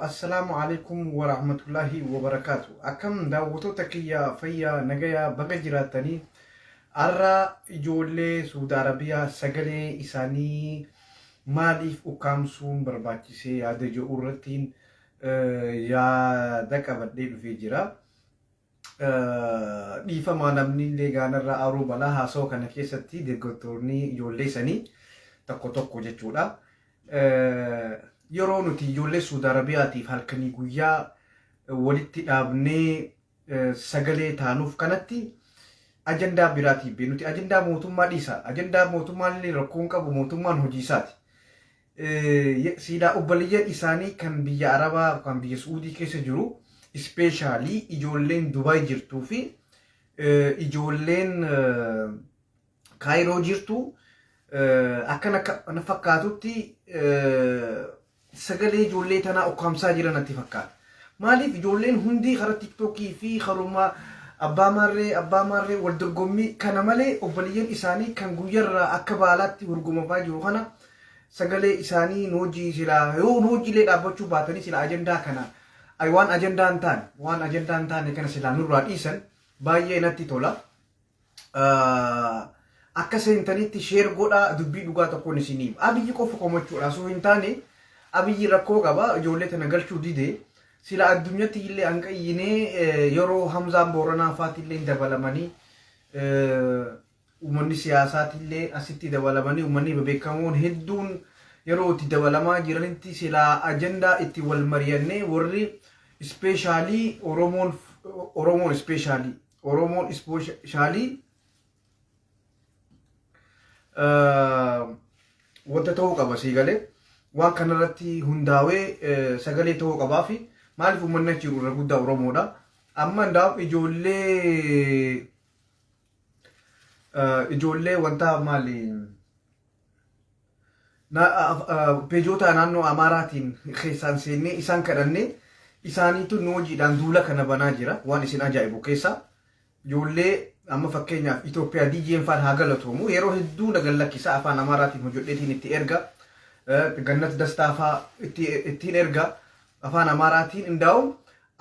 السلام عليكم ورحمة الله وبركاته. أكم دعوتو تكيا فيا نجايا بجراتني أرى جولة سعودية عربية سجلة إساني ماليف أكامسون برباكسي هذا جو أورتين يا دكا بديل في جرا ديفا ما نمني لجانا را أرو بلا هاسو كنا كيستي دكتورني جولة سني تكو جتولا yeroo nuti ijoollee Suudi Arabiyaatiif halkanii guyyaa walitti dhaabnee sagalee taanuuf kanatti ajandaa biraatiif bee nuti ajandaa mootummaa dhiisa. Ajandaa mootummaan illee rakkoon qabu mootummaan hojii isaati. Siidaa obboleeyyan isaanii kan biyya Arabaa kan biyya Suudii keessa jiru ispeeshaalii ijoolleen Dubaay jirtuu fi ijoolleen Kaayiroo jirtu akkana fakkaatutti sagalee ijoollee tanaa ukkaamsaa jiran natti fakkaata. Maaliif ijoolleen hundi karaa TikTokii fi karuma abbaa maarree wal dorgommii kana malee obboleeyyan isaanii kan guyyarraa akka baalaatti hurgumamaa jiru kana sagalee isaanii noojii silaa yoo noojiilee dhaabbachuu baatanii sila ajandaa kana waan ajandaa hin taane kana silaa nurraa dhiisan baay'ee natti tola. Akka seentanitti sheer godhaa dubbii dhugaa tokkoon isiniif. Abiyyi qofa komachuudha osoo hin taane Abiyyi rakkoo qaba ijoollee tana galchuu dide sila addunyaatti illee hanqayyinee yeroo Hamzaan Booranaa faati illee dabalamanii uummanni siyaasaati illee asitti dabalamanii uummanni beekamoon hedduun yeroo itti dabalamaa jiranitti sila ajandaa itti wal mari'annee warri ispeeshaalii Oromoon ispeeshaalii wanta ta'uu qaba siigalee waan kanarratti hundaawee sagalee ta'uu qabaa fi maaliif uummanni achi jiru irra guddaa Oromoodha. Amma hundaa'u ijoollee wanta maali peejoota naannoo Amaaraatiin keessaan seennee isaan kadhannee isaaniitu noojiidhaan duula kana banaa jira. Waan isin ajaa'ibu keessa ijoollee amma fakkeenyaaf Itoophiyaa DJ'n faan haa galatoomu yeroo hedduu nagan lakkisa afaan Amaaraatiin hojjedheetiin itti erga Gannat Dastaafaa ittiin erga afaan Amaaraatiin hundaa'u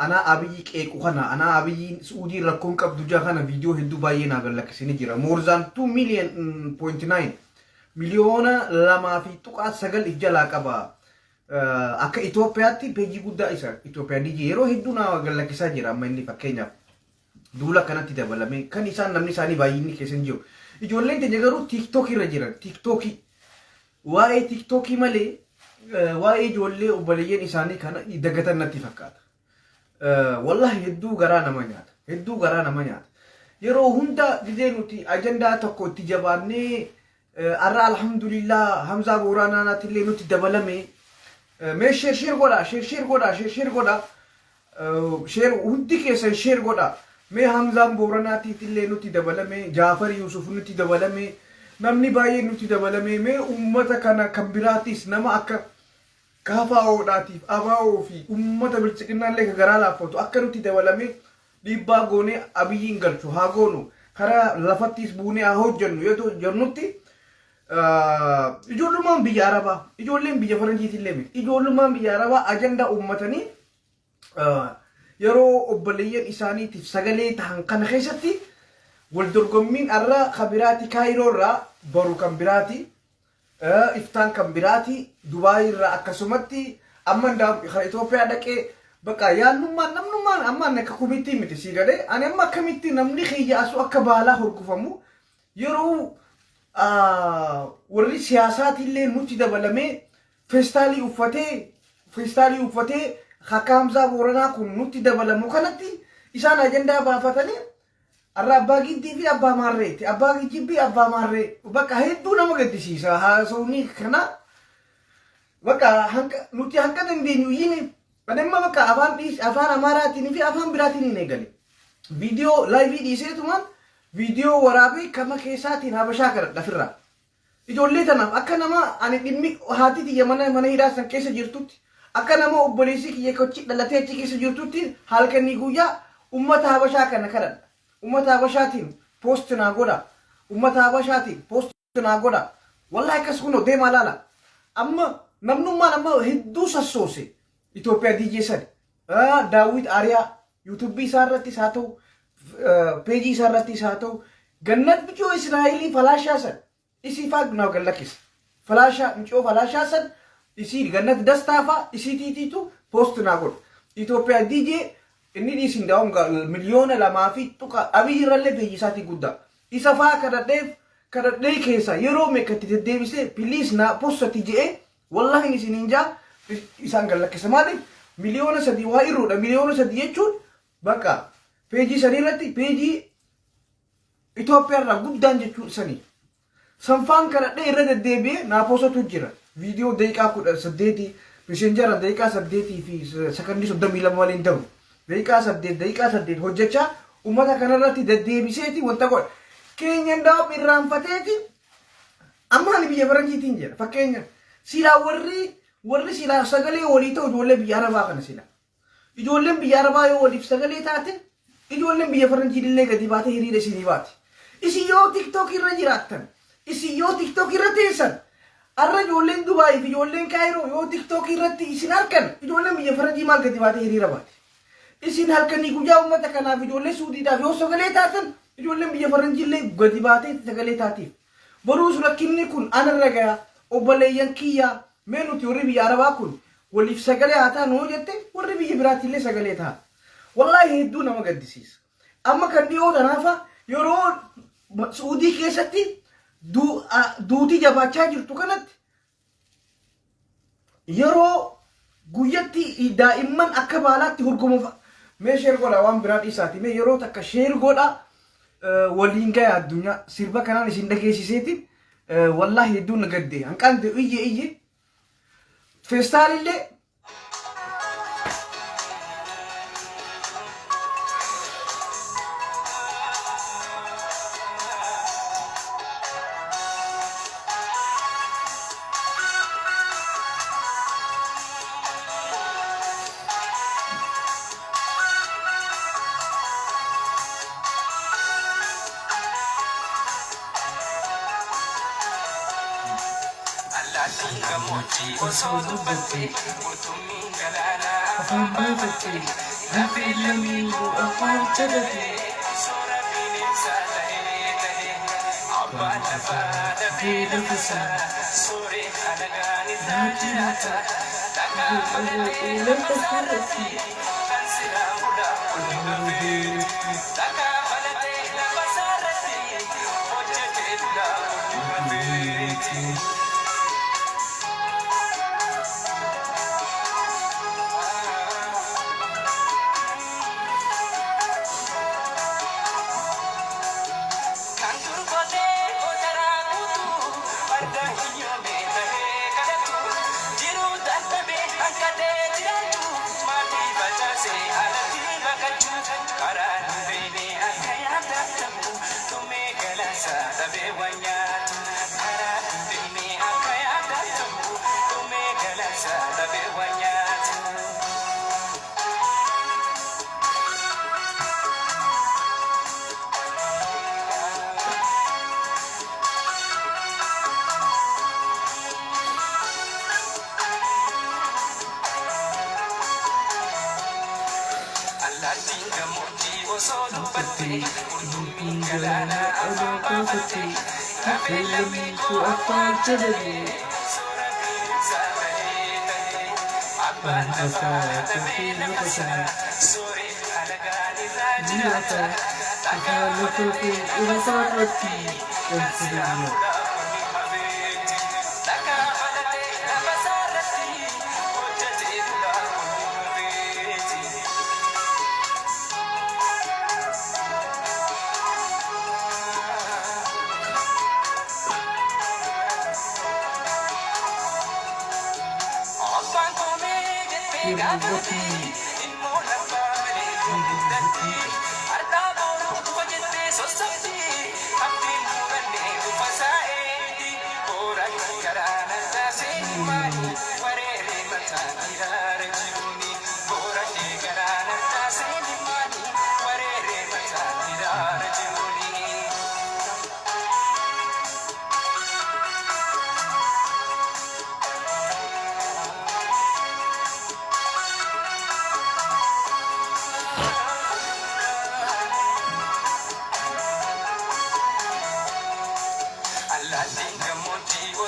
anaa Abiyyi qeequ kana anaa Abiyyi Suudii rakkoon qabdu jaa kana viidiyoo hedduu baay'ee nagan lakkisanii jira. More than 2.9 miliyoona 2.9 jalaa qaba. Akka Itoophiyaatti peejii guddaa isa Itoophiyaa DJ yeroo hedduu nagan lakkisaa jira. Amma inni fakkeenyaaf duula kanatti dabalame kan isaan namni isaanii baay'inni keessan jiru. Ijoolleen keenya garuu TikTok irra jiran. Waa'ee TikTokii malee waa'ee ijoollee obboleeyyan isaanii kana dagatan natti fakkaata. Wallahi hedduu garaa nama nyaata. Yeroo hunda gidee nuti ajandaa tokko itti jabaannee arra alhamdulillah Hamzaa Booranaatti illee nuti dabalame mee sheer godha. Hundi keessan sheer godha. Mee Hamzaan Booranaatti illee nuti dabalame Jaafar Yusuf nuti dabalame namni baay'ee nuti dabalame mee ummata kana kan biraatis nama akka KFO'dhaatiif ABO fi ummata bilchiqinnaallee ka garaa laaffatu akka nuti dabalame dhiibbaa goonee Abiyyiin galchu haa goonu karaa lafattis buunee haa hojjennu yoo jennutti ijoollumaan biyya Arabaa ijoolleen biyya Faranjiitillee miti ijoollumaan biyya Arabaa ajandaa uummatanii yeroo obboleeyyan isaaniitiif sagalee tahan kana keessatti wal dorgommiin arra kabiraati Kaayiroo irraa boru kan biraati iftaan kan biraati Dubaay irraa akkasumatti amma Itoophiyaa dhaqee bakka yaannummaan namnummaan amma akka kumitti miti sii galee ani amma akkamitti namni xiyyaasu akka baalaa horgufamu yeroo warri siyaasaatiillee nuti dabalamee feestaalii uffatee akka Hamzaa Booranaa kun nuti dabalamu kanatti isaan ajandaa baafatanii arra abbaa giddii fi abbaa maarreetti abbaa gijibbii abbaa maarree bakka hedduu nama gaddisiisa haasawni kana bakka nuti hanqa dandeenyu yini badamma bakka afaan Amaaraatiin fi afaan biraatiin hin eegale viidiyoo laayivii dhiiseetumaan viidiyoo waraabee kama keessaatiin habashaa kadhadha firraa ijoollee tanaaf akka nama ani dhimmi haati xiyya mana hidhaa san keessa jirtutti akka nama obboleessi kiyya kochi dhalatee achi keessa jirtutti halkanii guyyaa ummata habashaa kana kadhadha. Ummata habashaatiin post naa godha. Wallahi akkas kunoo deemaa laala. Amma namnummaan amma hedduu sassoose. Itoophiyaa DJ san Daawit Ariyaa yuutuubii isaa irrattis haa ta'u peejii isaa irrattis haa ta'u Gannat Micoo Israa'elii falaashaa san isii faa naaf gallakkisa. Falaashaa Micoo falaashaa san isii Gannat Dastaa faa isii tiitiitu poost naa godha. Itoophiyaa DJ inni dhiisin daa'um miliyoona lamaa fi tuqa Abiy irrallee peejii isaatii guddaa. Isa faa kadhadhee keessa yeroo meeqatti deddeebisee piliis naa postati je'ee wallahi isin hinjaa isaan gallakkisa. Maaliif miliyoona 3 waa irruudha. Miliyoona 3 jechuun bakka peejii sanii irratti peejii Itoophiyaa irraa guddaan jechuudha sanii. Sanfaan kadhadhee irra deddeebi'ee naa postatu jira. Viidiyoo daqiiqaa 18 messenjera daqiiqaa 8 fi sekondii 32 waliin ta'u. Daqiiqaa 8 hojjechaa uummata kanarratti deddeebiseeti wanta godha. Keenyan daa'im irraanfateeti amma ani biyya faranjiitiin jira. Fakkeenya silaa warri silaa sagalee walii ta'u ijoollee biyya arabaa kana silaa. Ijoolleen biyya arabaa yoo waliif sagalee taate ijoolleen biyya faranjiillee gadi baatee hiriira isinii baati. Isin yoo TikTok irra jiraattan, isin yoo TikTok irra teessan, arra ijoolleen Dubaay fi ijoolleen Kaayiroo yoo TikTok irratti isin harkan ijoolleen biyya faranjii maal gadi baatee hiriira baati. Isin halkanii guyyaa uummata kanaaf ijoollee Suudiidhaaf yoo sagalee taatan ijoolleen biyya faranjiillee gadi baatee sagalee taatiif. Boruus rakkinni kun anarra gayaa obboleeyyan kiyyaa mee nuti warri biyya arabaa kun waliif sagalee haa taanu hoo jette warri biyya biraatiillee sagalee ta'a. Wallaahi hedduu nama gaddisiisa. Amma kan dhiyoo tanaafa yeroo Suudii keessatti duutii jabaachaa jirtu kanatti yeroo guyyatti daa'imman akka baalaatti hurgumuuf mee sheer godha waan biraa dhiisaati mee yeroo takka sheer godha waliin gaya addunyaa sirba kanaan isin dhageessiseetiin wallaahi hedduu na gaddee hanqaan iyye feestaalillee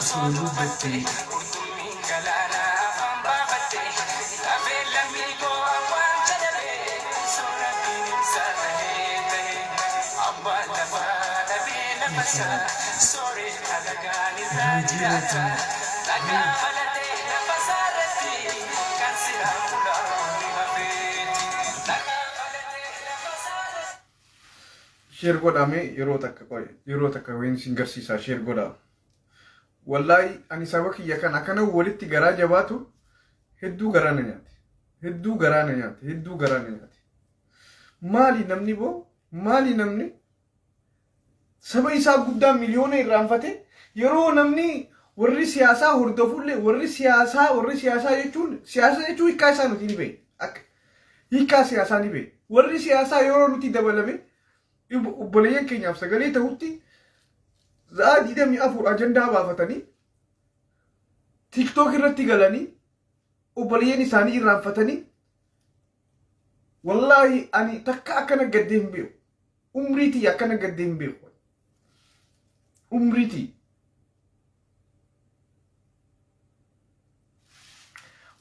Isin dubbatti. Sheer godhame yeroo takka wayni isin garsiisaa sheer godhaa. Wallahi ani saba kiyya kan akkana walitti garaa jabaatu hedduu garaa na nyaate. Hedduu garaa na nyaate. Maali namni boo? Maali namni? Saba isaa guddaa miliyoona irraanfate yeroo namni warri siyaasaa hordofullee warri siyaasaa jechuun hiikaa isaa nuti ni beekna. Hiikaa siyaasaa ni beekna. Warri siyaasaa yeroo nuti dabalame obboleeyyan keenyaaf sagalee ta'utti za'a 24 ajandaa baafatanii TikTok irratti galanii obboleeyyan isaanii irraanfatanii wallahi ani takka akkana gaddee hin beeku. Umriitii akkana gaddee hin beeku. Umriitii.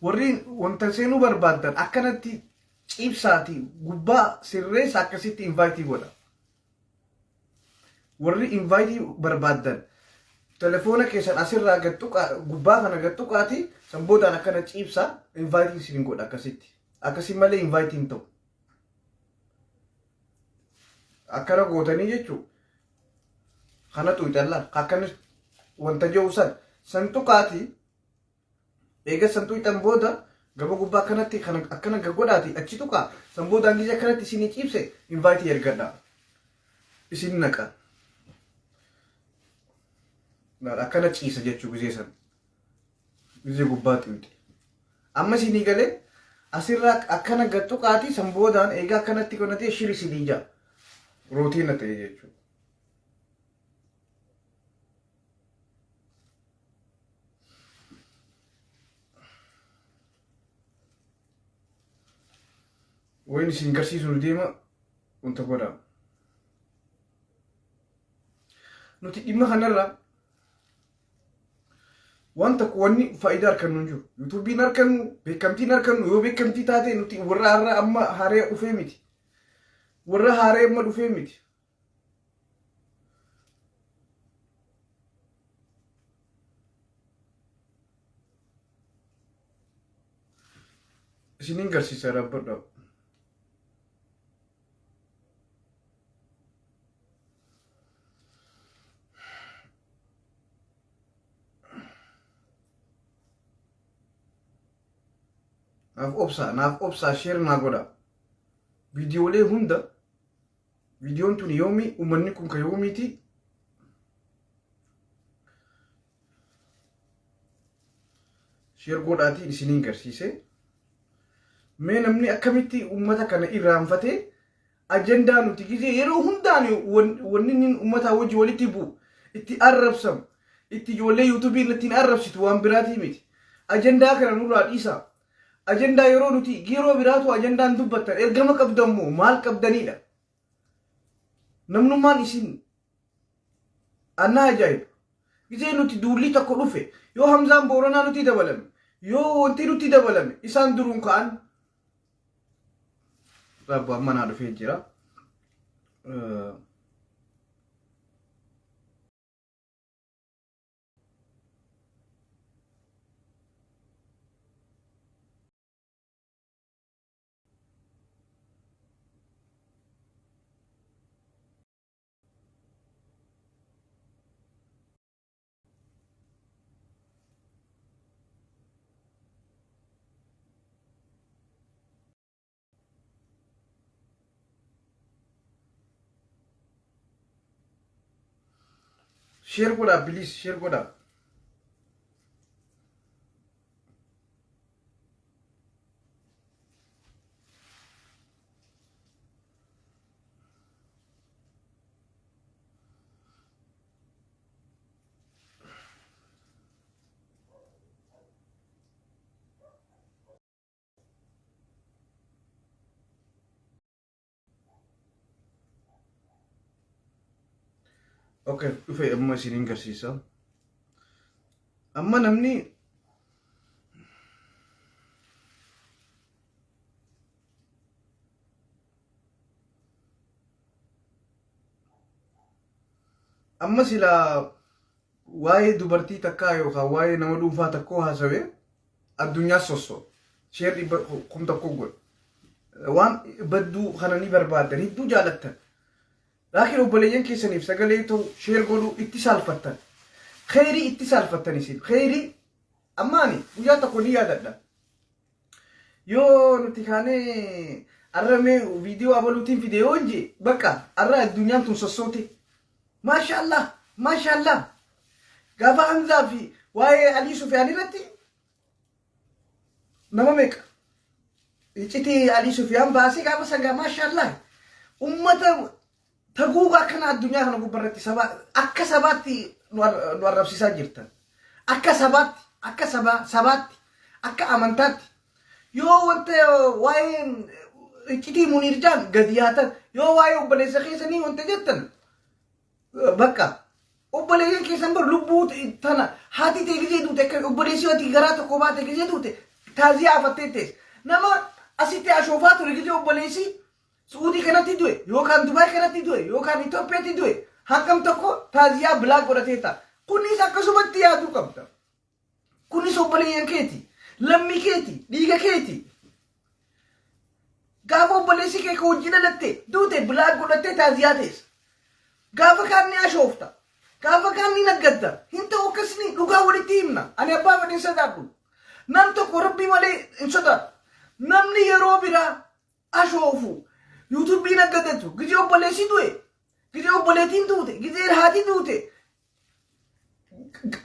Warri wanta seenuu barbaadan akkanatti ciibsaati gubbaa sirreessa akkasitti invite godha. Warri invite barbaadan telefoona keessan asirraa gubbaa kana gattuqaati sanboodaan akkana ciibsaa invite isin godha akkasitti. Akkasi malee invite hin ta'u. Akkana gootanii jechuun kanatu ixallaan akkana wanta jiru santuqaati eega santuu ixan booda gaba gubbaa kanatti akkana godhaati achi tuqaa sanboodaan gisa kanatti isinii ciibse invite ergadha. Isin naqa. Akkana ciisa jechuu gisee san. Gisee gubbaatti miti. Amma isinii galee asirraa akkana gattuqaati sanboodaan eega akkanatti konatee shiri isinii jaa. Rootiina ta'e jechuudha. Wayin isin garsiisuu deema wanta godhaa. Nuti dhimma kanarraa wanta wanni faayidaa harkannu hin jiru. YouTube'n harkannu, beekamtiin harkannu yoo beekamtii taate nuti warra har'a amma haaree dhufee miti. Warra haaree amma dhufee miti. Isinin garsiisa rabbadha. Naaf obsaa share naa godha. Viidiyoolee hunda viidiyoon tun yoomi uummanni kun ka yoomiiti share godhaatiin isiniin garsiise. Mee namni akkamitti uummata kana irraanfatee ajandaa nuti gisee yeroo hundaan wanni inni uummataa wajji walitti bu'u itti arrabsamu itti ijoollee yuutuubiin ittiin arrabsitu waan biraatii miti. Ajandaa kana nurraa dhiisaa. Ajandaa yeroo nuti yeroo biraatu ajandaan dubbattan ergama qabdammoo maal qabdanidha. Namnummaan isin anna ajaa'iba. Gisee nuti duulli tokko dhufe yoo Hamzaan Booranaa nuti dabalame yoo wanti nuti dabalame isaan duruun ka'an rabba manaa dhufee jira. Share godha please, share godha. Okay, dhufe amma isiniin garsiisa. amma namni amma sila waa'ee dubartii takkaa yookaan waa'ee nama dhuunfaa tokkoo haasawee addunyaa sosso sheer 1,000 godhe waan badduu kananii barbaadan hedduu jaalattan laakiin obboleeyyan keessaniif sagalee ta'u sheer godhuu itti saalfattan kheyrii itti saalfattan isin kheyrii ammaani guyyaa tokko ni yaadadha yoo nuti kaanee arramee viidiyoo abaluutiin fidee je bakka arra addunyaan tun sossoote maashaallah maashaallah gaafa Hamzaa fi waa'ee Alii Sufyaan irratti nama meeqa iccitii Alii Sufyaan baasee gaafa sangaa maashaallah ummata taguugaa kana addunyaa kana gubbarratti sabaa akka sabaatti nu arrabsiisaa jirtan akka sabaatti akka amantaatti yoo wanta waa'ee iccitii Muniir Jaan gadi yaatan yoo waa'ee obboleessa keessanii wanta jettan bakka obboleeyyan keessan bar lubbuu tana haati ta'e gizee duute akka obboleessi ati garaa tokko baate gizee duute taaziyaa afatteettees nama asitti ashoofaa ture gizee obboleessi Suudii kanatti du'e yookaan Dubaay kanatti du'e yookaan Itoophiyaatti du'e hankam tokko taaziyaa bilaa godhateeta kunis akkasumatti yaaduu qabda kunis obboleeyyan keeti lammii keeti dhiiga keeti gaafa obboleessi kee ka wajjin dhalatte duute bilaa godhattee taaziyaa teessa gaafa kaanni ashoofta gaafa kaanni naggadda hin ta'u akkasni dhugaa walitti himna ani abbaa fedhin sodaadhu nam tokko rabbii malee hin sodaadhu namni yeroo biraa ashoofu yuutuubii naggaddatu gizee obboleessi du'e gizee obboleettiin duute gizee haati duute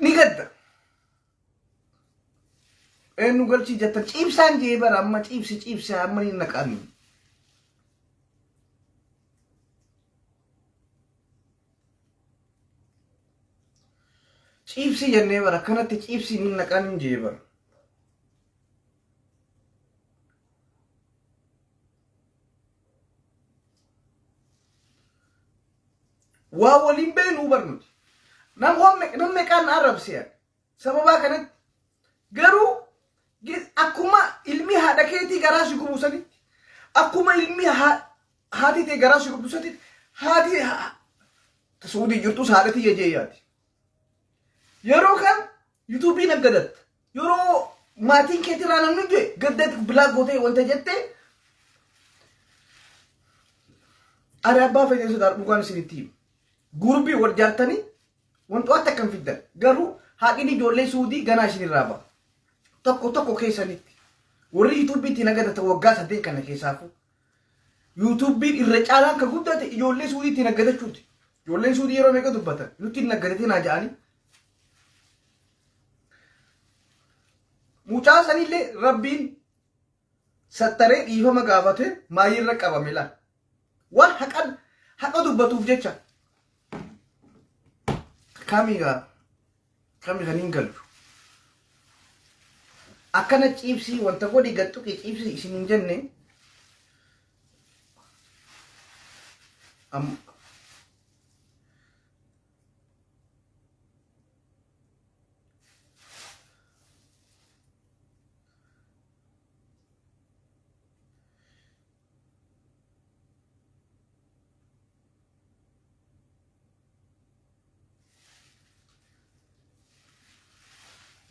ni gadda eenyu galchii jettan ciibsaan jee bara amma ciibsi amma hin naqanni ciibsi jennee bara kanatti ciibsi hin naqanni jee bara waa waliin beenu barnuti nam meeqaan arrabsiyan sababaa kanatti garuu akkuma ilmi haadha keetii garaa si gubu sanitti akkuma ilmi haati ta'e garaa si gubu sanitti haati Suudii jirtus haadhati jejeeyyaati yeroo kan yuutuubii naggadatta yeroo maatiin keetirraa namni du'e gaddatti bilaa gootee wanta jettee ari abbaa fedhin sodaadhu dhugaan isinitti himu gurbii wal jaartanii wantoota akkam fiddan garuu haadhiin ijoollee Suudii ganaa isinirraa ba'a tokko keessanitti warri yuutuubiitti nagadata waggaa 8 kana keessaafu yuutuubiin irra caalaan ka guddate ijoollee Suudiitti nagadachuuti ijoolleen Suudii yeroo meeqa dubbatan nutti nagadatee naa ja'anii mucaa sanillee rabbiin sattaree dhiifama gaafate maayirra qabame laal waan haqa dubbatuuf jecha kami kan hin galu akkana ciibsii wanta godhi gattu ke ciibsii isin hin jenne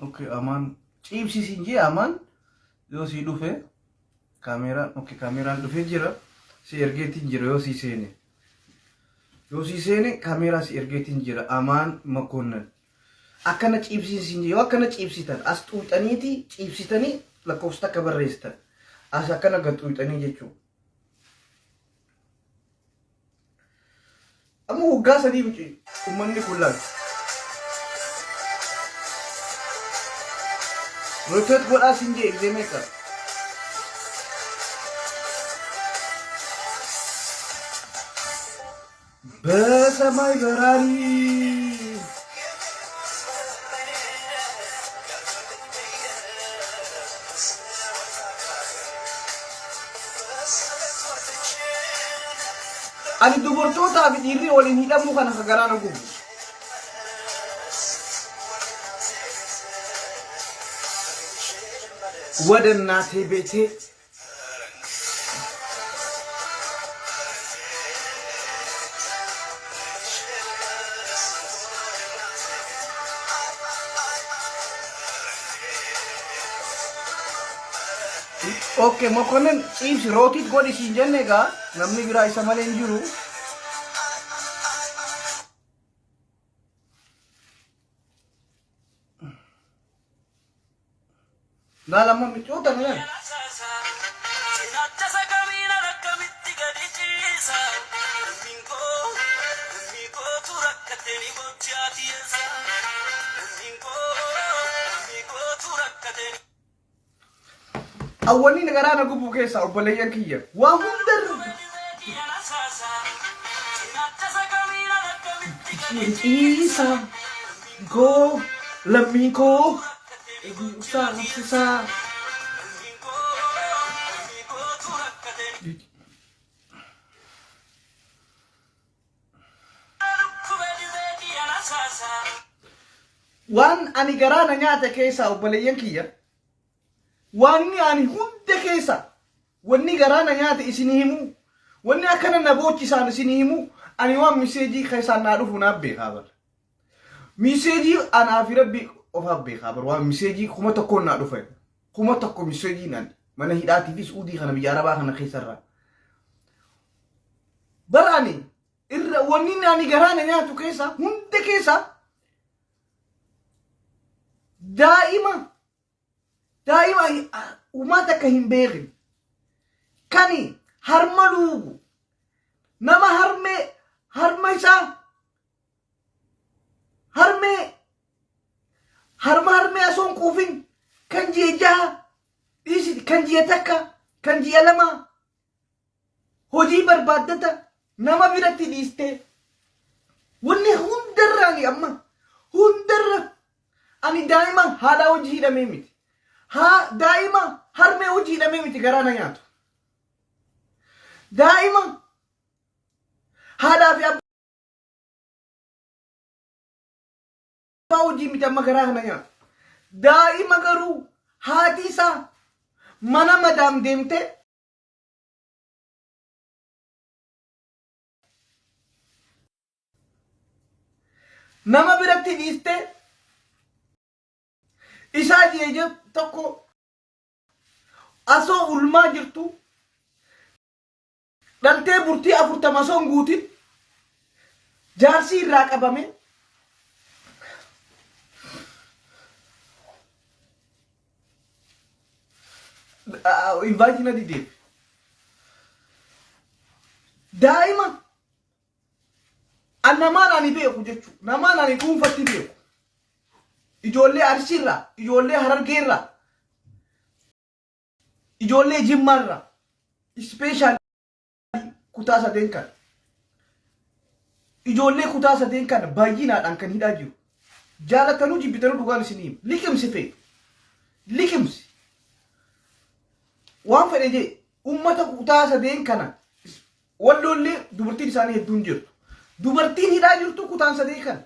okay aman ciibsi sinjee aman yoo si dhufe kaameraan okay kaameraan dhufe jira si ergeetiin jira yoo si seene kaameraa si ergeetiin jira aman makonnan akkana ciibsi sinjee yoo akkana ciibsitan as xuuxaniiti ciibsitanii lakkoofsa akka barreessitan as akkana gatuuxanii jechuu amma waggaa sadii wuci ummanni kullaan rotet godhaa sinjee egzemeeka በሰማይ በራሪ ani dubartootaa fi dhiirri waliin hidhamuu kana garaan gubu ወደ እናቴ ቤቴ ኦኬ መኮንን ፂብስ ሮቲት ጎዲ ሲንጀኔጋ namni biraa isa malee hin jiru lama micoota nan awwalni nagaraa na gubbuu keessa obboleeyyan kiyya waa hundar isa go lamiko sa waan ani garaa na nyaata keessa obboleeyyan kiyya wanni ani hunda keessa wanni garaa na nyaata isinii himu wanni akkana na boochisaan isinii himu ani waan miseejii keessaan naa dhufu naaf beekaa bar miseejii anaa fi rabbi ofaaf beekaa bar waan miseejii kuma tokkoon naa dhufe kuma tokko miseejii naan mana hidhaatii fi suudii kana biyya arabaa kana keessarraa bar ani irra wanni ani garaa na nyaatu keessa hunda keessa daa'ima umata ka himbeerin kani harma lugu nama harma isa harma ason kufin kan jeja isi kan jetaka kan jelama hoji barbadata nama biratti diste wonni hundarrani amma hundarra ani daima hada hoji hidame miti ha daima harme hoji hidame miti garana nyaatu daima hada fi abba hoji miti amma garana nyaatu daima garu haati isa mana madam demte nama biratti diste isa jeje tokko aso ulma jirtu dante burti afurtama son guutin jaarsi irraa qabame invite na dide daima annamaan ani beeku jechu namaan ani dhuunfatti beeku ijoollee Arsiirraa, ijoollee Harargeerraa, ijoollee Jimmaarraa, ispeeshaal kutaa sadeen kan ijoollee kutaa sadeen kan baay'inaadhaan kan hidhaa jiru jaalatanuu jibbitanuu dhugaan isinii liqimsi fee liqimsi waan fedhe jee ummata kutaa sadeen kana walloollee dubartiin isaanii hedduun jirtu dubartiin hidhaa jirtu kutaan sadeen kana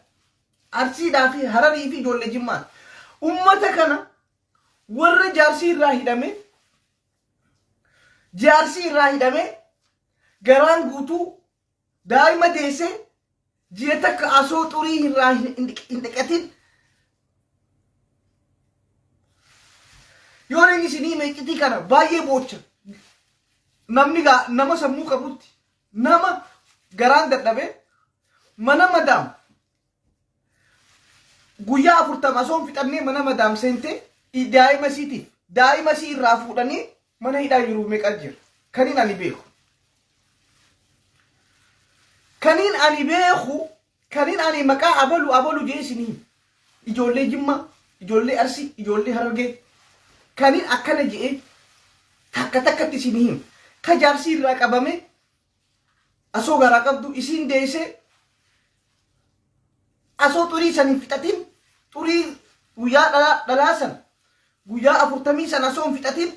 Arsiidhaa fi Hararii fi ijoollee Jimmaa ummata kana warra jaarsi irraa hidhame garaan guutuu daa'ima deessee ji'a takka asoo xurii irraa hin dhiqatin yoo inni isinii meeqitii kana baay'ee boocha namni nama sammuu qabutti nama garaan dadhabe mana madaam guyyaa 40 asoon fixannee mana madaam seente daa'ima siitiif daa'ima sii irraa fuudhanii mana hidhaa jiru meeqa jira kaniin ani beeku kaniin ani maqaa abalu jeesanii ijoollee Jimmaa ijoollee Arsii ijoollee Harargee kaniin akkana je'ee takkatti isinii ka jaarsi irraa qabame asoo garaa qabdu isiin deessee asoo xurii saniin fixatin xurii guyyaa dhalaasan guyyaa 40 san asoon fixatin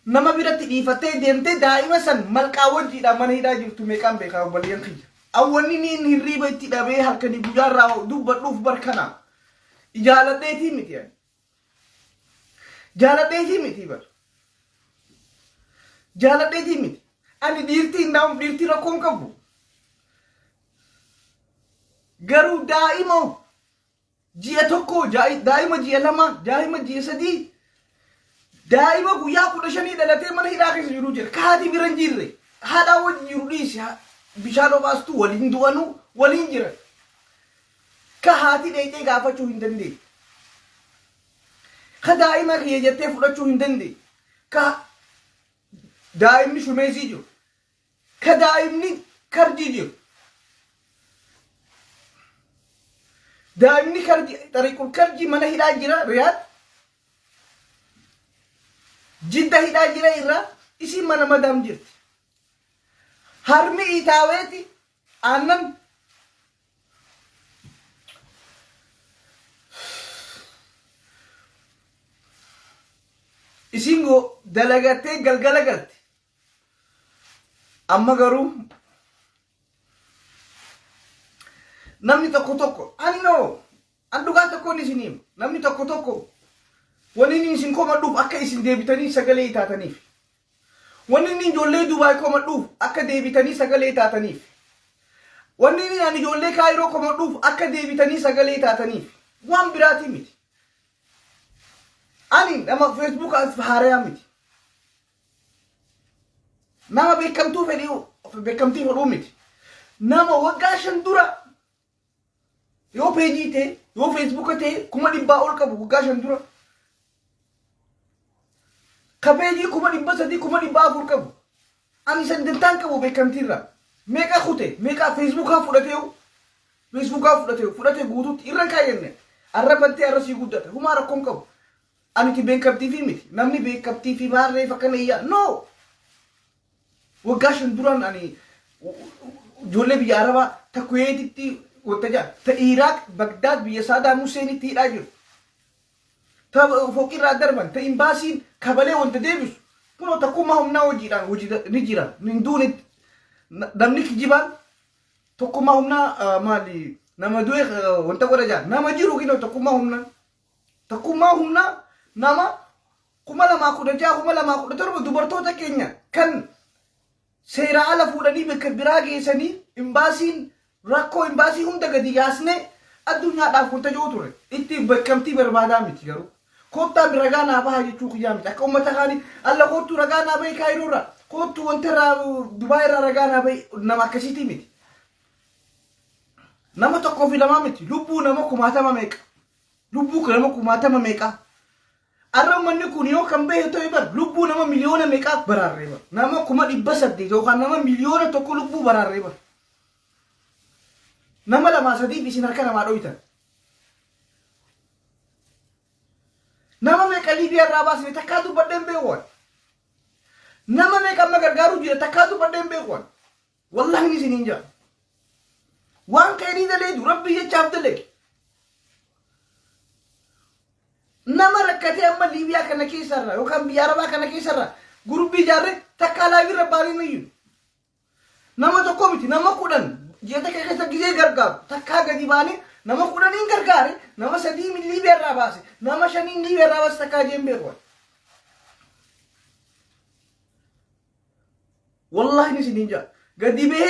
nama biratti dhiifattee deemtee daa'ima san malqaa wajjiidhaan mana hidhaa jirtu meeqaan beekaa obboleeyyan kiyya awwanni niin hirriiba itti dhabee halkanii guyyaarraa dubbadhuuf barkana ijaaladheetii miti jaaladheetii miti bar jaaladheetii miti ani dhiirtii rakkoon qabu garuu daa'ima ji'a tokko daa'ima ji'a lama daa'ima ji'a sadii daa'ima guyyaa 15 dhalatee mana hidhaa keessa jiru jira kaati biran jirre haadha wajji jiru dhiisi bishaan obaastu waliin du'anu waliin jiran ka haati dheeyxee gaafachuu hin dandeenye ka daa'ima kiyya jettee fudhachuu hin dandeenye ka daa'imni shumeesii jiru ka daa'imni karjii jiru daa'imni karjii xariiqul karjii mana hidhaa jira riyaad jidda hidhaa jira irra isin mana madam jirti harmi itaaweeti aannan isin go dalagattee galgala galte amma garuu namni tokko ani no an dhugaa tokkoon isiniim namni tokko wani ni isin komadhuuf akka isin deebitanii sagalee taataniif wani ni ijoollee Dubaay komadhuuf akka deebitanii sagalee taataniif wani ni ani ijoollee Kaayiroo komadhuuf akka deebitanii sagalee taataniif waan biraati miti ani nama Facebook as haaraya miti nama beekamtii fedhuu miti nama waggaa 5 dura yoo peejii ta'e yoo Facebook ta'e 100 ol qabu waggaa 5 dura kapeji kuma di basa di kuma di baafur kabu ani sandentan kabu bekamtira meka khute meka Facebook ha fudate gudut irran kayenne arrabante arrasi gudata huma rakon kabu ani ti benkap TV miti namni benkap TV marre fakane ya no wagashan duran ani jolle bi araba takweti wataja ta Iraq Baghdad bi Saddam Hussein ti dajir ta foki radarban ta imbasin kabale wanta debis kuno takuma humna wajida nijira min duni damni kijiban takuma humna mali nama duwe wanta waraja nama jiru kino takuma humna nama kumala ma kudaja kumala ma kudatorba dubartoota Kenya kan seera ala fuudhanii bakka biraa geessanii imbaasiin rakkoo imbaasii hunda gadi yaasne addunyaadhaaf wanta jiru ture itti bakkamtii barbaadaa miti garuu kotta biragana ba jechu khiyamta ka ummata khani alla kotu ragana bay kairura kotu wantara Dubai ragana bay nama kasiti miti nama tokko filama miti lubbu nama kumatama meka arra manni kun yo kan bay to ibar lubbu nama miliyoona meka bararreba nama kuma dibasadi jo kan nama miliyoona tokko lubbu bararreba nama la masadi bisin harkana ma doita nama meka Libya rabas ni takadu badem bewan nama meka magargaru jira takadu badem bewan wallahi ni sininja wan kaini dale du rabbi ye chapdale nama rakate amma Libya kana kisarra yo kan biyaraba kana kisarra gurbi jarre takala vi rabbani ni nama to komiti nama kudan jeta ke kesa gize gargar takka gadi bani nama kudanin gargare nama sadi min Libya rabas nama shanin Libya rabas takka jembe ko wallahi ni sininja gadi be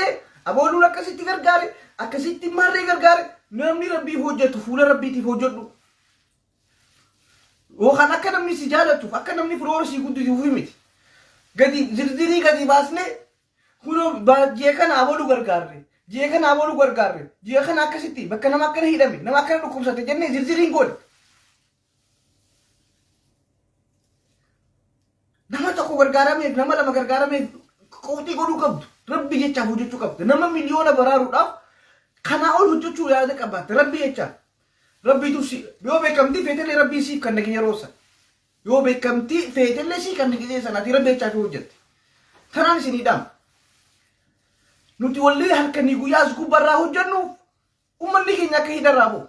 abolu rakasitti gargare akasitti marre gargare namni rabbi hojjatu fula rabbi ti hojjadu wo kan akka namni si jaalatu akka namni firoora si guddu yufimiti gadi zirziri gadi basne kuno ba je kana abolu gargare je kana akasitti bakka nama akkana hidame nama akkana dhukkubsate jenne zirzirin god nama tokko gargaarame nama lama gargaarame qawti godu qabdu rabbi jecha hojjechuu qabdu nama miliyoona baraaruudhaaf kana ol hojjechuu yaada qabatte rabbi jecha rabbi tu si yo bekamti fetele rabbi si kan nagi yerosa yo bekamti fetele si kan nagi sanati rabbi jecha hojjette tanan sinidam nuti walli halkani guyas ku barra hojjannu ummanni keenya akka hidarabo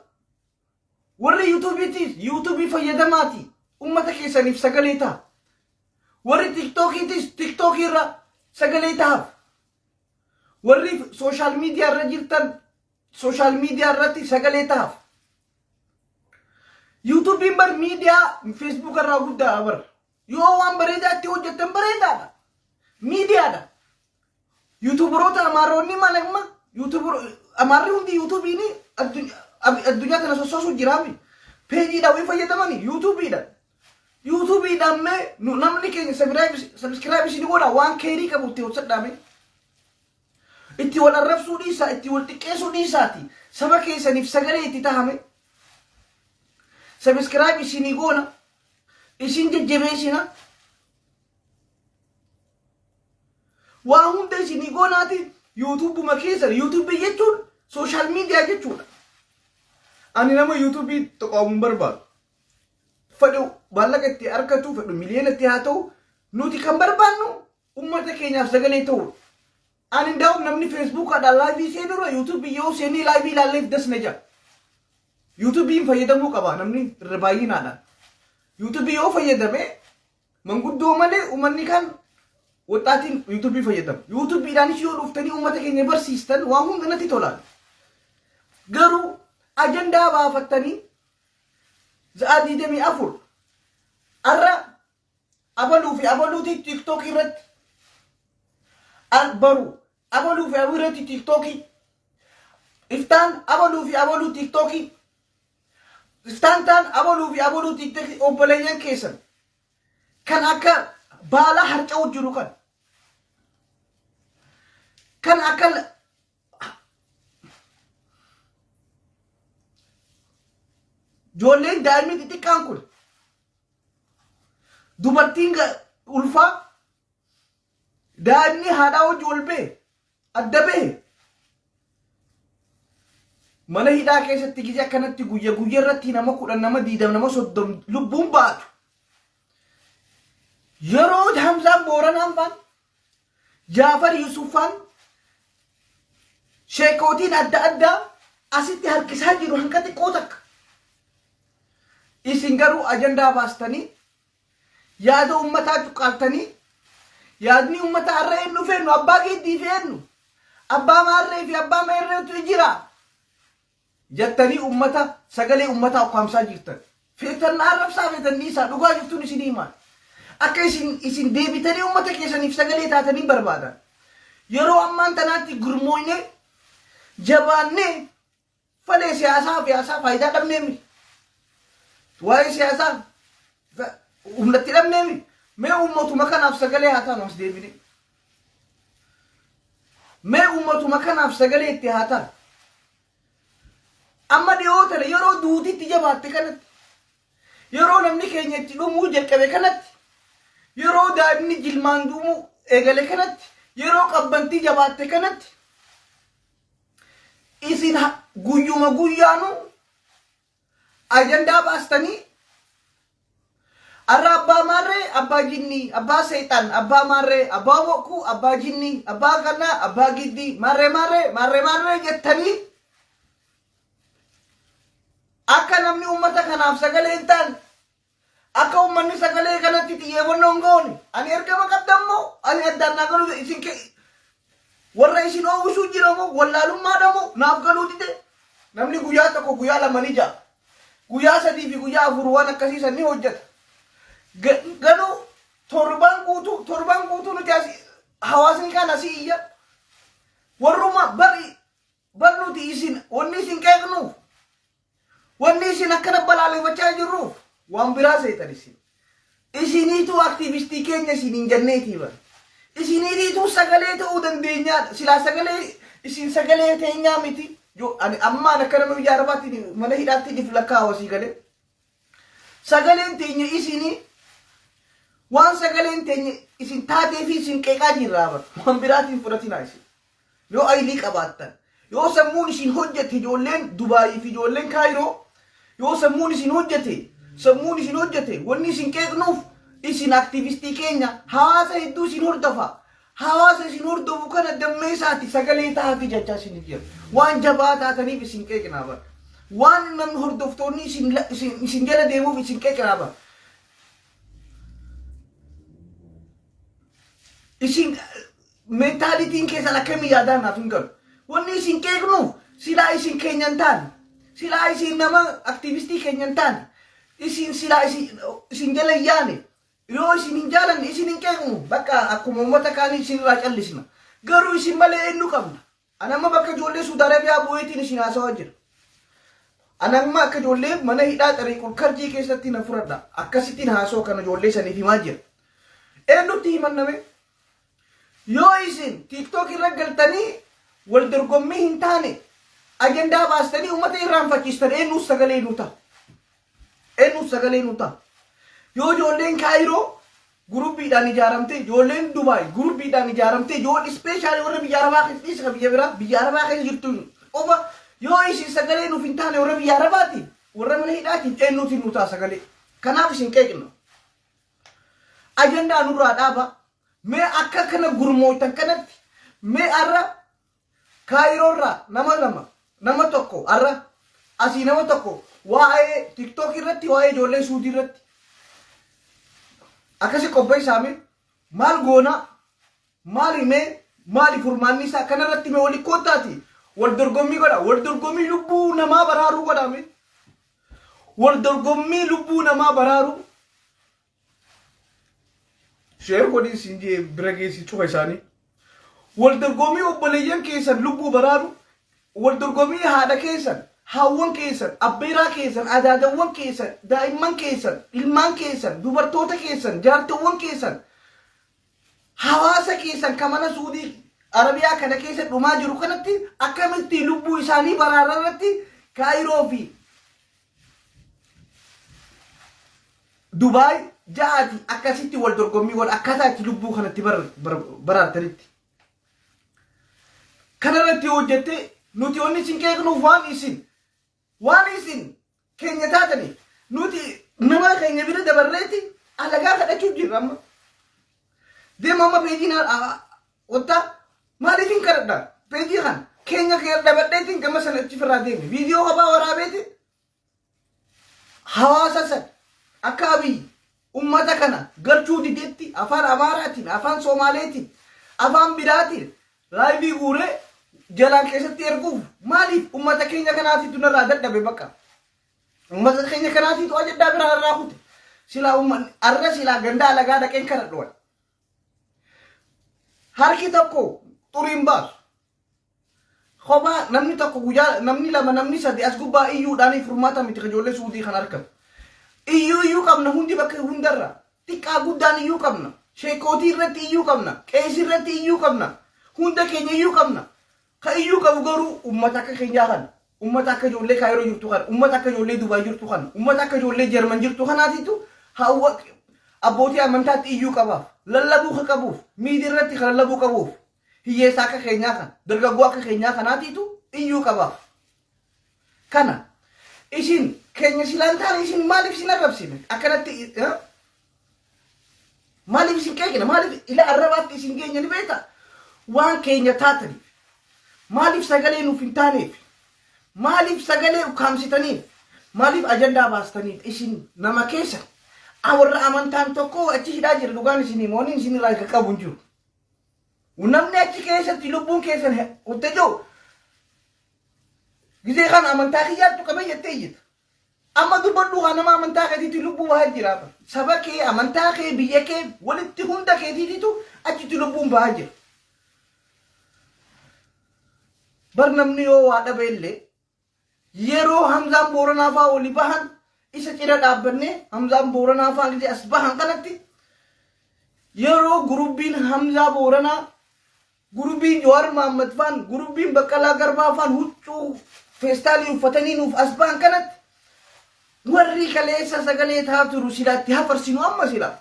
warri youtube fayyadamati ummata keessaniif sagaleta warri tiktok irra sagaleta warri social media irra jirtan social media irratti sagaleta YouTube bar media Facebook irraa guddaa bar. Yoo waan bareedaatti hojjetan bareedaadha. Media da. YouTuberoota amaaronni malakma YouTube amarri hundi YouTube ni addunyaa kana sossoosu jiraami. Page da way fayyadamani YouTube da. YouTube da me namni keenya subscribe si goda waan keeri qabutti hojjedhame. Itti wal arrabsuu dhiisa itti wal xiqqeessuu dhiisaati. Saba keessaniif sagalee itti tahame. Subscribe isini goona. Isin jajjabeessina. Waa hunda isini goonaati YouTube ma keessan YouTube jechuun social media jechuudha. Ani nama YouTube tokkoon barbaadu. Fedhu ballaqa itti argatu fedhu miliyoona itti haa ta'u nuti kan barbaannu ummata keenyaaf sagalee ta'u. Ani ndaw namni Facebook ada live seenura YouTube yoo seeni live ilaalee dasna jaa. YouTube fayyadamuu qaba namni baay'inaadhaan. YouTube yoo fayyadame manguddoo malee uummanni kan wxaatiin YouTube fayyadamu. YouTube idaanis yoo dhuftanii uummata keenya barsiistan waan hunda natti tolaan. Garuu ajandaa baafattanii za'a 24 arra abaluu fi abaluuti TikTok irratti baru abaluu fi abaluuti TikTok iftaan abaluu fi abaluu TikTok iftaan abaluu fi abaluu TikTok obboleeyyan keessan kan akka baala harca'u jiru kan akka joolleen daa'imni xixiqqaan kun dubartiin ulfaa daa'imni haadhaa hojii ol ba'e adda ba'e mana hidhaa keessatti gisee akkanatti guyya irratti nama 10 nama 20 nama 30 lubbuun baatu yeroo Hamzaan Booranaan faan Jaafar Yusufaan sheekootiin adda addaa asitti harkisaa jiru hanqa xiqqoo takka. Isin garuu ajandaa baastanii yaada ummataa tuqaaltanii yaadni ummataa har'a eenyu feennu abbaa keetii feennu abbaa maarree fi abbaa meerreetu jira jettanii ummata sagalee ummataa ukkaamsaa jirtan. Feetan arrabsaa feetan dhiisaa dhugaa jirtuun isin himaa. Akka isin deebitanii ummata keessaniif sagalee taatanii barbaadan. Yeroo ammaan tanaatti gurmooyne jabaanne falee siyaasaa fi haasaa faayidaa dhabnee miti. Waa'ee siyaasaa humnatti dhabnee miti. Mee ummatuma kanaaf sagalee haa taanu as deebine. Mee ummatuma kanaaf sagalee itti haa taanu. Amma dhiyoo tana yeroo duutitti jabaatte kanatti yeroo namni keenya itti dhumuu jalqabe kanatti yeroo daa'imni jilmaan duumuu eegale kanatti yeroo qabbantii jabaatte kanatti isin guyyuma guyyaanu ajandaa baastanii arra abbaa maarree abbaa jinnii abbaa seexan abbaa maarree abbaa bokkuu abbaa jinnii abbaa kannaa abbaa giddii maarree jettanii akka namni ummata kanaaf sagalee hin taane akka ummanni sagalee kanatti xiyyeeffannoo hin goone ani ergama qabdammoo ani addaan naa galuu isin warra isin oomishuu jiramoo wallaalummaadhamoo naaf galuu dide namni guyyaa tokko guyyaa lamanii ja'a guyyaa sadii fi guyyaa afur waan akkasiisan ni hojjeta. Garuu torban guutuu nuti hawaasni kan asii iyya warruma barnuti isin wanni isin qeeqnuuf wanni isin akkana balaaleffachaa jirruuf waan biraa seetan isiniitu aktiivistii keenya isin hin janneetii bara isiniitu sagalee ta'uu dandeenyaadha silaa sagalee isin sagalee teenyaa miti ani ammaan akka nama biyya arabaatti mana hidhaatti dhif lakkaa hawasii galee sagaleen teenya isinii waan sagaleen teenya isin taatee fi isin qeeqaa jirraa bara waan biraatiin fudhatinaa isin yoo aylii qabaattan yoo sammuun isin hojjete ijoolleen Dubaayii fi ijoolleen Kaayiroo yoo sammuun isin hojjete wanni isin qeeqnuuf isin aktiivistii keenya hawaasa hedduu isin hordofa hawaasa isin hordofu kana dammeessaati sagalee taati jechaa isin jira waan jabaa taataniif isin qeeqnaa bara waan namni hordoftoonni isin jala deemuuf isin qeeqnaa bara isin mentaalitiin keessan akkamii yaadaan naaf hin galu wanni isin qeeqnuuf silaa isin keenyan taane silaa isin nama aktiivistii keenyan taane isin sila isin jalayyane yoo isin hin jaalanne isin hin qeeqnu bakka akkuma uummata kaanii isin irraa callisna garuu isin malee eenyu qabna anamma bakka ijoollee Suudi Arabiyaa bu'eetiin isin haasawaa jira anamma akka ijoollee mana hidhaa xariiqul karjii keessatti na furadha akkasittiin haasoo kana ijoollee saniif himaa jira eenyutti himanname yoo isin TikTok irra galtanii wal dorgommii hin taane agendaa baastanii uummata irraanfachiistan eenyuus sagalee nuta yoo ijoolleen Kaayiroo gurubbiidhaan ijaaramte ijoolleen Dubaay gurubbiidhaan ijaaramte ijoollee ispeeshaalii warra biyya Arabaa keessa biyya biraa biyya Arabaa keessa jirtu oba yoo isin sagalee nuuf hin taane warra biyya Arabaati warra mana hidhaatiin eenyuuti nuta sagalee kanaaf isin qeeqna agendaa nurraa dhaaba mee akka kana gurmooytan kanatti mee arra Kaayiroorraa nama tokko arra asii nama tokko waa'ee TikTok irratti waa'ee ijoollee Suudii irratti akkasi qobbay saame maal goona maal himee maali furmaanni isaa kanarratti mee wali kootaati wal dorgommii godha wal dorgommii lubbuu namaa baraaruu godhame wal dorgommii lubbuu namaa baraaruu sheer godhi sinjee bira geessi cufa isaanii wal dorgommii obboleeyyan keessan lubbuu baraaruu wal dorgommii haadha keessan hawwan keessan abbeeraa keessan adaadawwan keessan daa'imman keessan ilmaan keessan dubartoota keessan jaartawwan keessan hawaasa keessan kamana Suudii Arabiyaa kana keessa dhumaa jiru kanatti akkamitti lubbuu isaanii baraararratti Kaayiroo fi Dubaay jaati akkasitti wal dorgommii wal akkaataa itti lubbuu kanatti baraartanitti kanarratti hojjette nuti onni isin qeeqnuuf waan isin keenya taataniif nuti nama keenya bira dabarreeti alagaa kadhachuuf jirra amma deema amma peejiin wanta maaliif hin kadhadha peejii kan keenya dabadheetiin gama sana achi firraa deeme viidiyoo kophaa waraabeeti hawaasa san akka Abiy ummata kana galchuu dideetti afaan Amaaraatiin afaan Somaaleetiin afaan biraatiin laayivii guuree jalaan keessatti erguuf maaliif ummata keenya kanaatiitu narraa dadhabe bakka ummata keenya kanaatiitu ajeddaa biraa irraa kute silaa ummanni arra silaa gandaa alagaa dhaqeen kadhadhuwan harki tokko xuriin baasu kophaa namni tokko guyyaa namni lama namni sadi as gubbaa iyyuudhaanii furmaata miti ijoollee Suudii kan argamu iyyuu qabna hundi bakka hundarra xiqqaa guddaan iyyuu qabna sheekootii irratti iyyuu qabna qeesii irratti iyyuu qabna hunda keenya iyyuu qabna ka iyyuu qabu garuu ummata akka keenyaa kan ummata akka ijoollee Kaayiroo jirtu kan ummata akka ijoollee Dubaay jirtu kan ummata akka ijoollee Jarman jirtu kanaatiitu hawwa abbootii amantaatti iyyuu qabaaf lallabuu ka qabuuf miidii irratti kan lallabuu qabuuf hiyyeessaa akka keenyaa kan dargaggoo akka keenyaa kanaatiitu iyyuu qabaaf kana isin keenya silaan taane isin maaliif isin arrabsine akkanatti maaliif isin qeeqina maaliif ila arrabaatti isin keenya ni beekta waan keenya taataniif maaliif sagalee nuuf hin taaneef maaliif sagalee ukkaamsitaniif maaliif ajandaa baastaniif isin nama keessa warra amantaan tokko achi hidhaa jira dhugaan isinii mooniin isin irraa qaqqabu hin jiru namni achi keessatti lubbuun keessan hojjechoo gisee kan amantaa kiyyaattu qaba jettee iyyita amma dubbadhu kan nama amantaa keetiitti lubbuu bahaa jira saba kee amantaa kee biyya kee walitti hunda keetiitiitu achitti lubbuun bahaa jira bar namni yoo waa dhabeellee yeroo Hamzaan Booranaa fa'aa oli bahan isa cina dhaabbannee Hamzaan Booranaa fa'aa gisee as bahan kanatti yeroo gurubbiin Hamzaa Booranaa gurubbiin Jawaar Mohaammed fa'aan gurubbiin Baqqalaa Garbaa fa'aan huccuu feestaalii uffatanii nuuf as bahan kanatti warri kaleessa sagalee taa turu silaatti hafarsinu amma sila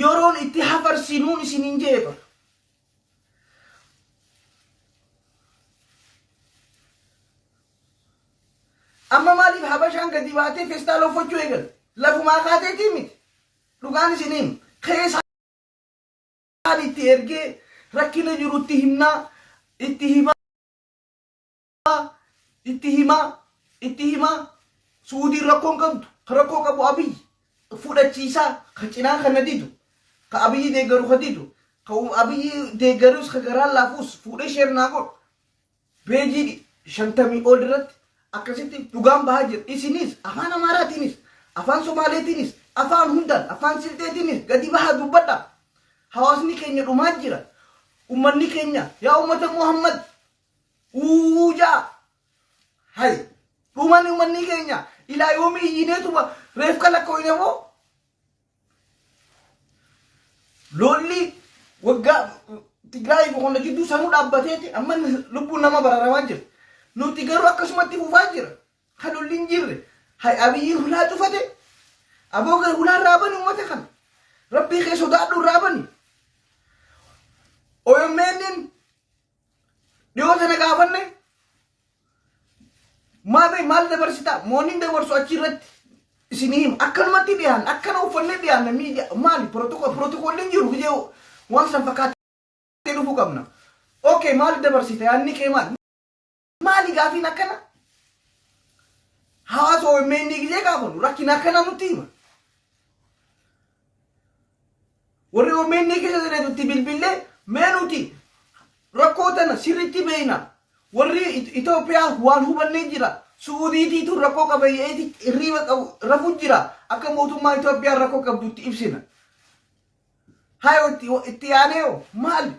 yeroon itti hafarsinuun isiniin jeefa amma maaliif habashaan gadi baatee feestaala uffachuu eegal lafumaa kaateetii miti dhugaan isiniin keessaan itti ergee rakkina jiru itti himnaa itti himaa Suudiin rakkoon qabdu ka rakkoo qabu Abiy fudhachiisaa ka cinaa kana didu ka Abiy deeggaru ka didu ka Abiy deeggarus ka garaan laafuus fuudhee sheernaa godhu peejii 50 ol irratti akkasitti dhugaan bahaa jira. Isinis afaan Amaaraatiinis afaan Somaaleetiinis afaan hundaan afaan Silteetiinis gadi bahaa dubbadha. Hawaasni keenya dhumaa jira. Ummanni keenya yaa ummata Muhammad uujaa hay dhumaan ummanni keenya ilaa yoomii iyyineetuma reef kalakkoyne moo lolli waggaa Tigraay boqonna jidduu sanuu dhaabbateeti amma lubbuun nama bararamaa jira. Nuti garuu akkasumatti fufaa jira. Kan lolli hin jirre hay Abiyyiin hulaa cufate aboo gara hulaan raabani ummata kana rabbii kee sodaadhuun raabani. OMN'n dhiyoo sana gaafanne maal dabarsita mooniin dabarsu achirratti isinii hima akkanumatti dhiyaan akkana uffanne dhiyaan miidiyaa maali protokoliin jiru biyya waan san fakkaatee dhufuu qabna. Okay maali dabarsita yaanni kee maali gaafiin akkana hawaasa OMN gizee gaafanu rakkina akkana nutti hima. Warri OMN keessa jireetutti bilbilee menuti rakkoo sirriitti beeyna. Warri Itoophiyaa waan hubannee jira. Suudiitiitu rakkoo qabayyeeti hirriiba qabu rafu jira. Akka mootummaa Itoophiyaa rakkoo qabdutti ibsina. Hayo itti aaneeyo maali?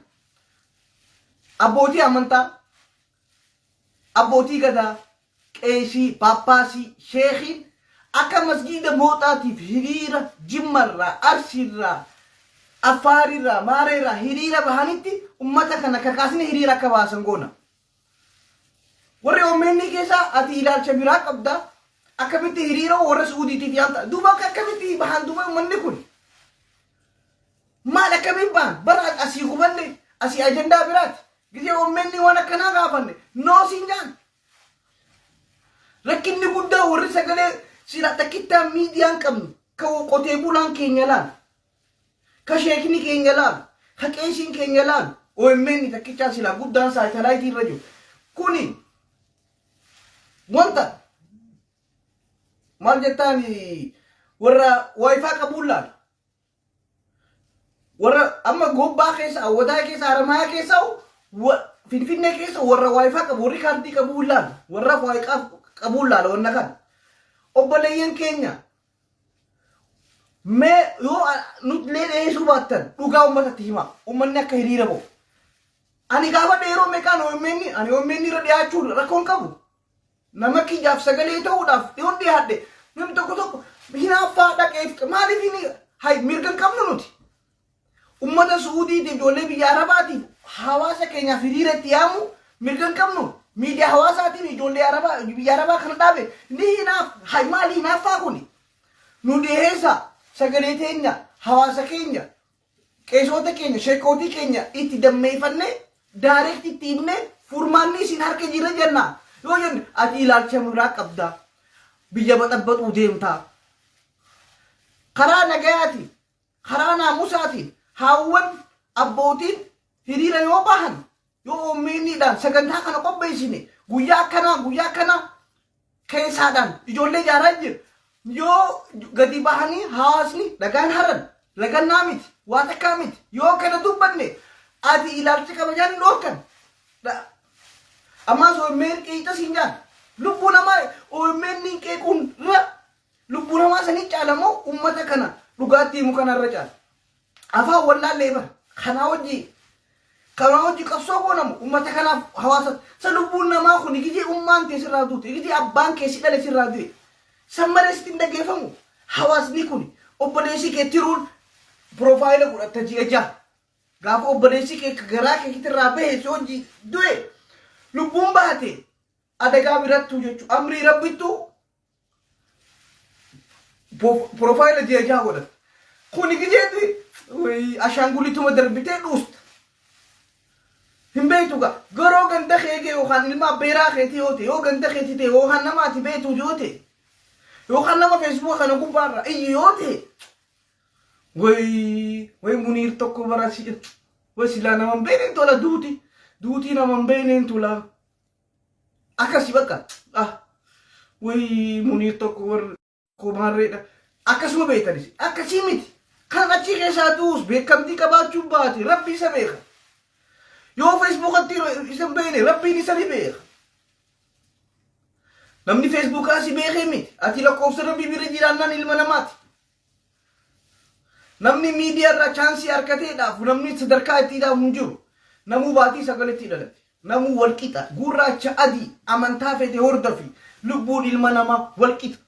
Abbootii amantaa, abbootii gadaa, qeesii, paappaasii, sheekiin akka masgiida mooxaatiif hiriira Jimmarraa, Arsiirraa, Affaarirraa, Maareerraa hiriira bahanitti ummata kana kakaasne hiriira akka baasan goona. Warri OMN keessa ati ilaalcha biraa qabda akkamitti hiriira warra Suudiitiif yaamta. Duuba akkamitti bahan duuba ummanni kun maal akkamitti bahan bara asii hubanne asii ajandaa biraati. Gizee OMN waan akkanaa gaafanne noosiin jaan rakkinni guddaa warri sagalee sila takkittaa miidiyaan qabnu ka qotee bulaan keenya laan ka sheekni keenya laan ka qeesiin keenya laan OMN takkichaa sila guddaan saatalaayitii irra jiru kuni wanta maal jettaani warra wifi qabuun laan warra amma gobbaa keessa awwadaa keessa Haramayaa keessa Finfinnee keessa warra wifi qabu warri kaartii qabuun laan warra wifi qabuun laan wanna kan obboleeyyan keenya mee yoo nutlee dheesuu baattan dhugaa ummatatti hima ummanni akka hiriira ba'u. Ani gaafa dheeroo meeqaan OMN irra dhiyaachuun rakkoon qabu. Nama kijaaf sagalee ta'uudhaaf dhiyoon dhiyaadhe namni tokko hinaaffaa dhaqeef maaliif hin hay mirga qabnu nuti. Ummata Suudiitiif ijoollee biyya Arabaatiif hawaasa keenyaaf hiriira itti yaamu mirga qabnu. Miidiyaa hawaasaatiin ijoollee Arabaa biyya Arabaa kana dhaabe ni hinaaf hay maali hinaaffaa kuni. Nu dhiyeessa sagalee teenya hawaasa keenya qeesota keenya sheekootii keenya itti dammeeffanne direct itti himne furmaanni isin harka jira jenna. Yoo jennu ati ilaalcha biraa qabda biyya baxabbaxuu deemtaa karaa nagayaati karaa naamusaatiin haawwan abbootiin hiriira yoo bahan yoo OMN'dhaan sagantaa kana qopheessine guyyaa akkana keessaadhaan ijoollee jaaraa jiru yoo gadi bahanii hawaasni dhagaan haran lagannaa miti waa takkaa miti yoo kana dubbanne ati ilaalcha kabajaan hin dhoorkan. Amma OMN qiixa siin jaan lubbuu namaa OMN qeequun lubbuu namaa sanii caalamoo ummata kana dhugaatti himu kanarra caala. Afaan wallaallee bara kanaa hojii qabsoo goonamu ummata kanaaf hawaasa sa lubbuun namaa kun igijee ummaan kee sirraa duute igijee abbaan kee si dhale sirraa du'e sammaree sitti hin dhaggeeffamu. Hawaasni kun obboleessi kee tiruun piroofaayila godhatta ji'a jaha gaafa obboleessi kee garaa kee irraa bahe si hojii du'e lubbuun baate adagaa birattu jechuudha. Amrii rabbittu piroofaayila ji'a jaha godhatta kun igijee ashaangulituma darbitee dhuusta. Hin beektu garoo ganda keeke yookaan ilma beeraa keetii yoo ta'e yoo ganda keetii ta'e yookaan nama ati beektu yoo ta'e yookaan nama feesbuuka kana gubbaarra iyyi yoo ta'e way Muniir tokko barasi way silaa nama hin beekneen tola duutii nama hin beekneen tola akkasii bakka way Muniir tokko warra komaarreedha akkasuma beektanis akkasii miti kan achi keessaa duus beekamtii qabaachuun baate rabbi isa beeka. Yoo Facebookatti isin beekne rabbiin isa ni beeka. namni feesbuukaa si beekee miti ati lakkoofsa rabbii bira jiraannaan ilma namaati namni miidiyaa irraa chaansii harkateedhaaf namni sadarkaa ittiidhaaf hin jiru namuu baatii sagaletti dhalate namuu walqixa gurraacha adii amantaa fete hordofi lubbuun ilma namaa walqixa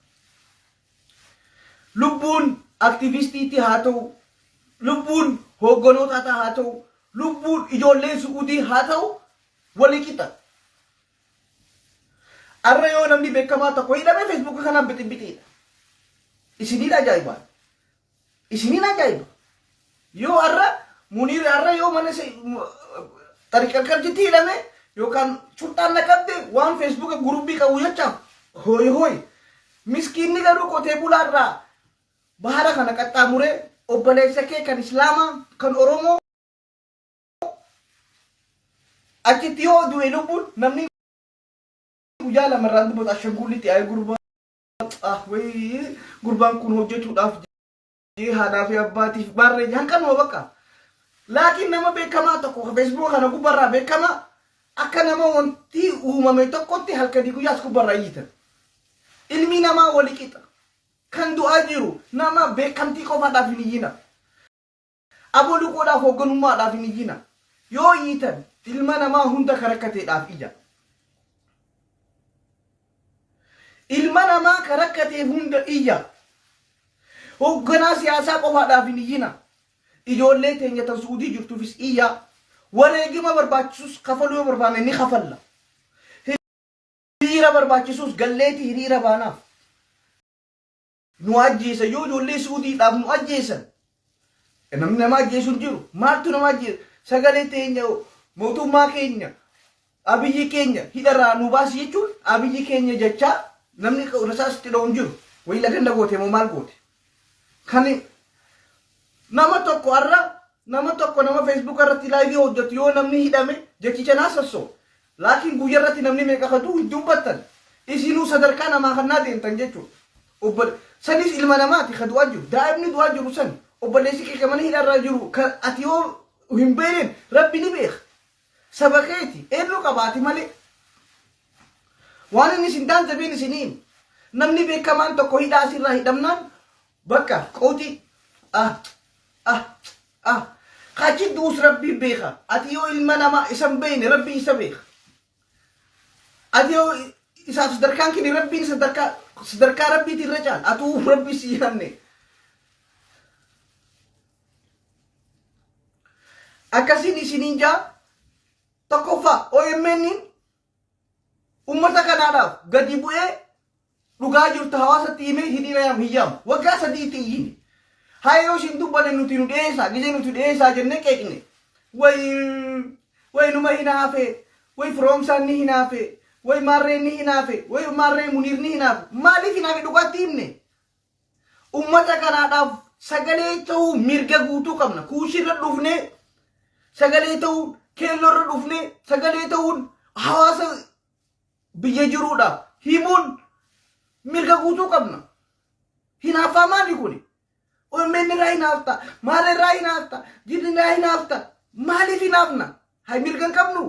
lubbuun aktivistiitti haa ta'u lubbuun hoogganoota haa ta'u lubbuun ijoollee su'uudii haa ta'u walqixa arra yoo namni beekamaa tokko hidhamee feesbuuka kanaan bixibixeedha isiniin ajaa'ibaa isiniin ajaa'iba yoo arra muniir arra yoo mana tariqa karjitti hidhame yookaan sultaan naqabde waan feesbuuka gurubii qabu jechaaf hooy hooy miskiinni garuu qotee bulaarraa bahara kana qaxxaamuree obboleessa kee kan islaamaa kan oromoo achitti yoo du'e lubbuun namni guyyaa lamarraan dubbatu ashangullitti ayee gurbaan kun hojjechuudhaaf haadhaa fi abbaatiif baarree hanqanuma bakka laakiin nama beekamaa tokko feesbuuka kana gubbarraa beekamaa akka nama wanti uumame tokkotti halkanii guyyaas gubbarraa iyyitan ilmi namaa wali qixa kan du'aa jiru nama beekamtii qofaadhaaf hin iyyina aboluqoodhaaf hoogganummaadhaaf hin iyyina yoo iyyitan ilma namaa hunda karakkateedhaaf ija ilma namaa karakkateef hunda iyya hoogganaa siyaasaa qofaadhaaf hin iyyina ijoollee teenya tan suudii jirtuufis iyya wareegima barbaachisus kafaluu yoo barbaanne ni kafalla hiriira barbaachisus galleetii hiriira baanaaf nu ajjeesa yoo ijoollee suudiidhaaf nu ajjeesan namni nama ajjeesuun jiru maaltu nama ajjeesa sagalee teenya mootummaa keenya abiyyi keenya hidharraa nu baasi jechuun abiyyi keenya jechaa namni rasaasitti dha'uun jiru wayi laganda goote moo maal goote kan nama tokko arra nama tokko nama Facebook irratti live hojjetu yoo namni hidhame jechicha naasasso laakiin guyyaa irratti namni meeqa kaduu hin dubbattan isinuu sadarkaa namaa kannaa deemtan jechuudha sanis ilma namaati kadu'aa jiru daa'imni du'aa jiru san obboleessi kee mana hidharraa jiru kan ati yoo hin beekne rabbi ni beeka saba keeti eenyu qabaati malee waan inni isin daanjabeen isiniin namni beekamaan tokko hidhaa asirraa hidhamnaan bakka qootii kachi duus rabbi beeka ati yoo ilma namaa isan beekne rabbi isa beeka ati yoo isaaf sadarkaan kini rabbiin sadarkaa rabbiitiin irra caala atuu rabbi si hiranne akkasiin isiniin jaa tokkoffaa OMN ummata kanaadhaaf gadi bu'ee dhugaa jirtu hawaasatti himee hidhiira hiyyaam waggaa sadiitti iyyine hayoo shin dubbane nuti nu dheessaa gizee nuti dheessaa jenne qeeqne way numa hinaafe way firoomsaan ni hinaafe way marreen ni hinaafe way marreen muniir ni hinaafe maaliif hinaafe dhugaatti himne ummata kanaadhaaf sagalee ta'uu mirga guutuu qabna kuushirra dhufne sagalee ta'uu keellorra dhufne sagalee ta'uun hawaasa biyya jiruudhaaf himuun mirga guutuu qabna hinaafaa maali kuni OMN irraa hinaafta maal irraa hinaafta jirri irraa hinaafta maaliif hinaafna hay mirgan qabnu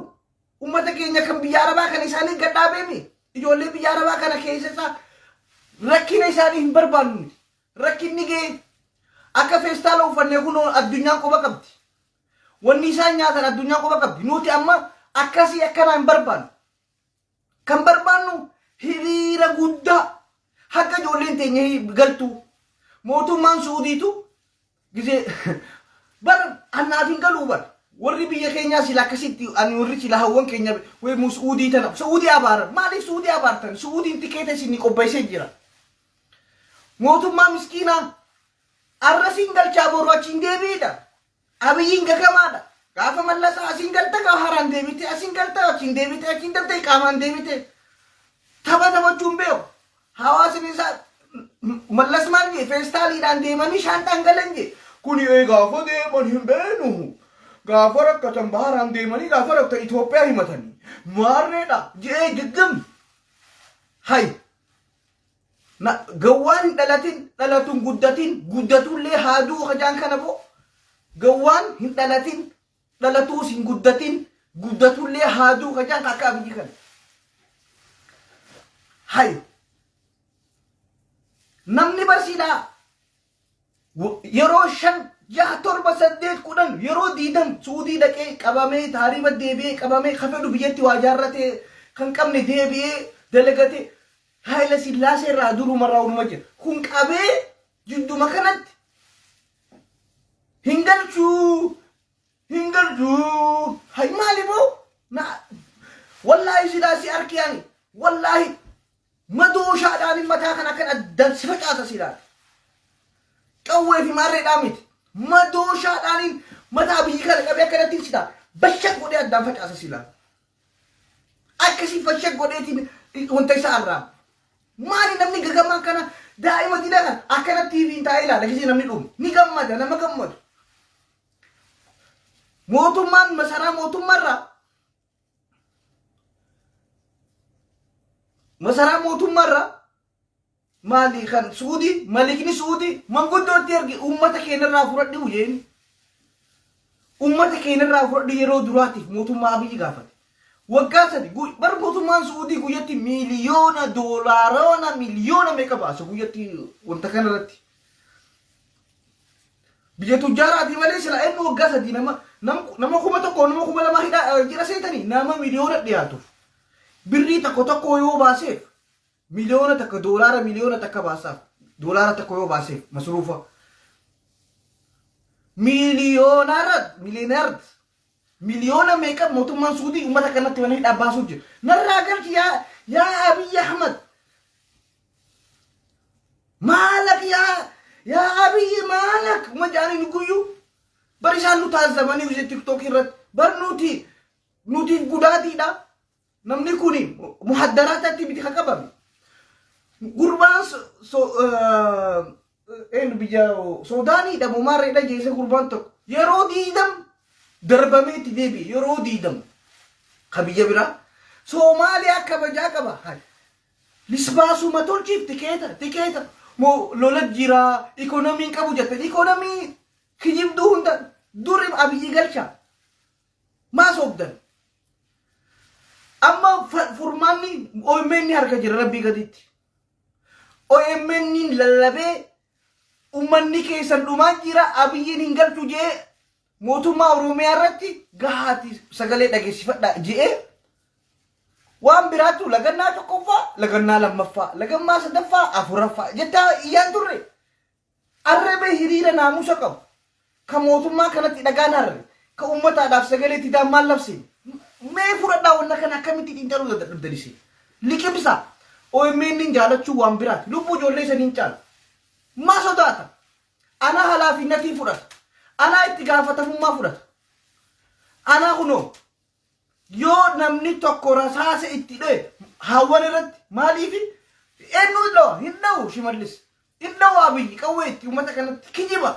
ummata keenya kan biyya arabaa kan isaanii gadhaabeemi ijoollee biyya arabaa kana keessa rakkina isaanii hin barbaannu rakkinni gee akka feestaala uffanne kun addunyaan qoba qabdi wanni isaan nyaatan addunyaan qoba qabdi nuti amma akkasii akkana hin barbaannu kan barbaannu hiriira guddaa hakka ijoolleen teenya galtu mootummaan suudiitu gizee bar annaaf hin galuu bar warri biyya keenyaa sila akkasitti ani warri sila hawwan keenya way suudii tana suudii abaaran maaliif suudii abaartan suudiin tikeeta isin qopheessee jira mootummaa miskiinaa arrasiin galchaa boru achiin deebiidha abiyyiin gagamaadha gaafa mallasaa asiin galta gaa haraan deebite asiin galta achiin deebite achiin galta qaamaan deebite taphachuun beeku hawaasni isaa mallas maal jee feestaaliidhaan deemanii shaantaan galan jee kun gaafa deeman hin beenu gaafa rakkatan baharaan deemanii gaafa rakkata Itoophiyaa himatanii maarreedha jee gaggam hay gawwaan hin dhalatin dhalatuun guddatin guddatullee haaduu hajaan kana boo gawwaan hin dhalatin dhalatuus hin guddatin guddatullee haaduu hajaan akka abiyyi kana hay namni barsiidhaa yeroo 5 6 7 8 10 yeroo diidam suudii dhaqee qabamee taariba deebi'ee qabamee kafedhu biyyatti waa jaarratee kan qabne deebi'ee dalagate Haile Sillaasee irraa durumarraa uluma jira kun qabee jidduma kanatti hingalchuu hay maali boo na wallahi Sillaasee arkiyaani wallahi madooshaadhaan mataa kana kan addan si facaasa Sillaasee qawwee fi maarreedhaa miti madooshaadhaan mataa biyyi kana qabee akkanatti sita bashak godhee addaan facaasa Sillaasee akkasii bashak godheetiin wanta isa arraa maali namni gagamaa kana daa'ima didana akkana TV taa'ee ilaala gisee namni dhumu ni gammada nama gammadu mootummaan masaraa mootummaarraa maali kan suudii malikni suudii manguddootti ergi ummata keenyarraa fudhadhi ujeeni ummata keenyarraa fudhadhi yeroo duraatiif mootummaa Abiyyi gaafate waggaa sadi bar mootummaan suudii guyyatti miliyoona doolaarona miliyoona meeqa baasa guyyatti wanta kanarratti biyya tujjaaraati malee sila inni waggaa sadi nama kuma tokko nama kuma lama hidhaa jira seetanii nama miliyoona dhiyaatuuf birrii tokko yoo baaseef miliyoona takka doolaara miliyoona takka baasaaf doolaara takka yoo baaseef masruufa miliyoonaarrat miliyoona meeqa mootummaan suudii ummata kanatti wani hidhaa baasuuf jira narraa galchi yaa Abiy Ahmad maalak yaa Abiy maalak majaani nuguyyuu bar isaan nu taasifamanii hojii TikTok irratti bar nuti gudaatiidha namni kuni muhaddaraatatti biti qabame gurbaan biyya Suudaaniidha mumaarreedha jeese gurbaan tokko yeroo diidam darbamee itti deebi'e yeroo diidam kabiyya biraa Soomaaliyaa kabajaa qaba lisbaasuma tolchiif tikeeta moo lola jira ikonomiin qabu jette ikonomii kijibduu hunda duri Abiyyi galcha maa soobdan amma furmaanni OMN harka jira rabbii gaditti OMN lallabee ummanni keessan dhumaa jira Abiyyiin hin galchu jee mootummaa Oromiyaa irratti gahaati sagalee dhageessifadha jee waan biraatu lagannaa tokkoffaa lagannaa lammaffaa lagannaa sadaffaa afuraffaa jettaa iyyaan turre arrabee hiriira naamusa qabu ka mootummaa kanatti dhagaan harre ka ummataadhaaf sagalee itti daammaan labsine mee fudhadhaa wanna kana akkamitti xiinxaluu dadhabdalise liqimsa OMN jaalachuu waan biraati lubbuu ijoollee saniin caala maa sodaata ana halaafinnatii fudhata ana itti gaafatamummaa fudhata ana kunoo yoo namni tokko rasaasa itti dhoe hawwan irratti maaliif eenyu dhawa hin dhawu Shimallis hin dhawu Abiyyi qawwee itti ummata kanatti kijiba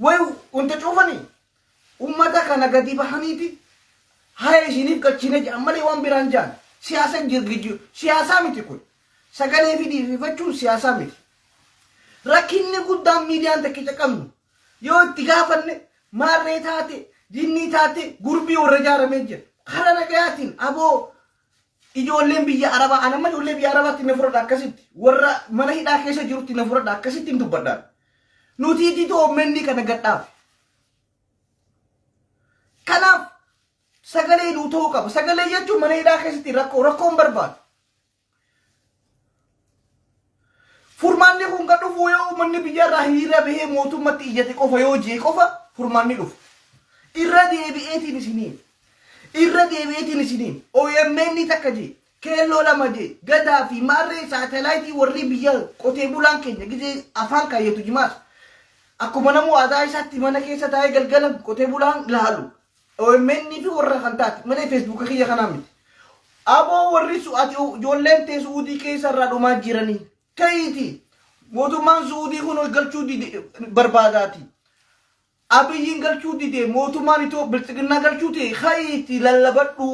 way wanta cuufanii ummata kana gadi bahaniiti haa isiniif gachine jedhan malee waan biraan jaan siyaasa jirgijju siyaasaa miti kun sagalee fi dhiifachuun siyaasaa miti rakkinni guddaan miidiyaan takkicha qabnu yoo itti gaafanne maarree taate jinni taate gurbii warra jaaramee jira kara nagayaatiin aboo ijoolleen biyya Arabaa anamma ijoollee biyya Arabaatti na fudhadha akkasitti warra mana hidhaa keessa jirutti na fudhadha akkasitti hin dubbadhaan nuti itti OMN kana gadhaaf kanaaf sagalee nuu ta'uu qaba sagalee jechuun mana hidhaa keessatti rakkoon barbaadu furmaanni kun kan dhufu yoo uummanni biyyarraa hiriira bahee mootummatti iyyate qofa yoo jee qofa furmaanni dhufu irra deebi'eetiin isiniin OMN takka jee keelloo lama jee gadaa fi maarree saatalaayitii warri biyya qotee bulaan keenya gizee afaan kaayyatu jimaas akkuma namu aadaa isaatti mana keessa taa'ee galgala qotee bulaan laalu OMN fi warra kan taate malee Facebook kiyya kanaa miti aboo warri ati ijoolleen tee Suudii keessa irraa dhumaa jiranii kayti mootummaan Suudii kun galchuu barbaadaati Abiyyiin galchuu dide mootummaan Itoophiyyaa bilchiginaa galchuu ta'e kayti lallabadhu